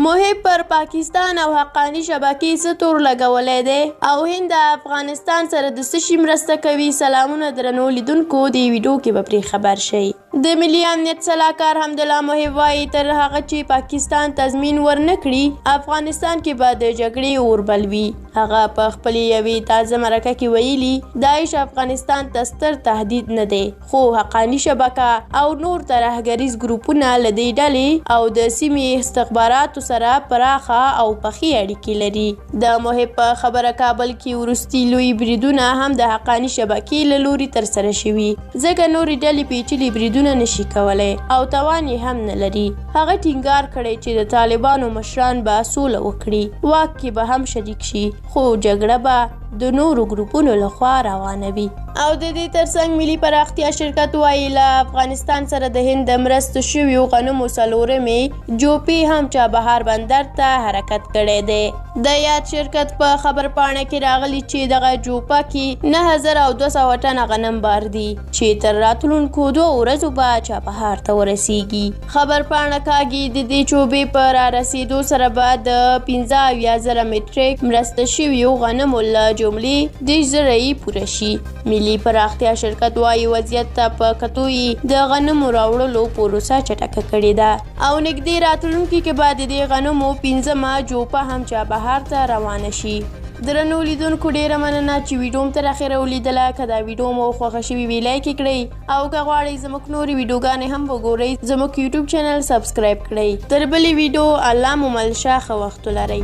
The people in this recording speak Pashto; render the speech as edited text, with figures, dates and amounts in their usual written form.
محب پر پاکستان او حقانی شبکې څه تور لګولی دی او هند د افغانستان سره د څه شي مرسته کوي. سلامونه درنو لیدونکو، دې ویډیو کې به پرې خبر شئ. د ملي امنیت سلاکار حمدالله محب وایي تر هغه چې پاکستان تضمین ورنه کړي افغانستان کې به د جګړې اور بل وي. هغه په خپلې یوې تازه مرکه کې ویلي داعش افغانستان ته ستر تهدید نه دی، خو حقانی شبکه او نور ترهګریز ګروپونه له دې ډلې او د سیمې استخباراتو سره پراخه او پخې اړیکې لري. د محب په خبره کابل کې وروستي لوی بریدونه هم د حقانی شبکې له لوري ترسره شوي، ځکه نورې ډلې پیچلي بریدونه نشي کولی او توان یې هم نه لري. هغه ټینګار کړی چې د طالبانو مشران به سوله وکړي، واک کې به هم شریک شي، خو جګړه به د نورو ګروپونو لخوا روانه وي. او د دې ترڅنګ ملي پراختیا شرکت وایي له افغانستان سره د هند د مرستو شویو غنمو څلورمې جوپې هم چابهار بندر ته حرکت کړی دی. د یاد شرکت په خبرپاڼه کې راغلي چې دغه جوپه کې 9200 ټنه غنم بار دي چې تر راتلونکو 2 ورځو به چابهار ته ورسیږي. خبرپاڼه کاږي د دې چوبې په رارسېدو سره به د 15,000 مټریک مرسته شویو غنمو له جملې 10,000 پوره شي. ملي پراختیا شرکت وایي وضعیت ته په کتو یې د غنمو راوړلو پروسه چټکه کړې ده او نږدې راتلونکي کې به د دې غنمو 5مه جوپه هم چابهار ته روانه شي. درنو لیدونکو، ډیره مننه چې ویډیو مو تر اخره ولیدله. که دا ویډیو مو خوښه شوې وي لایک یې کړئ او که غواړئ زموږ نورې ویډیوګانې هم وګورئ زموږ یوټیوب چینل سبسکرایب کړئ. تر بلې ویډیو الله مو مل شه، ښه وخت ولرئ.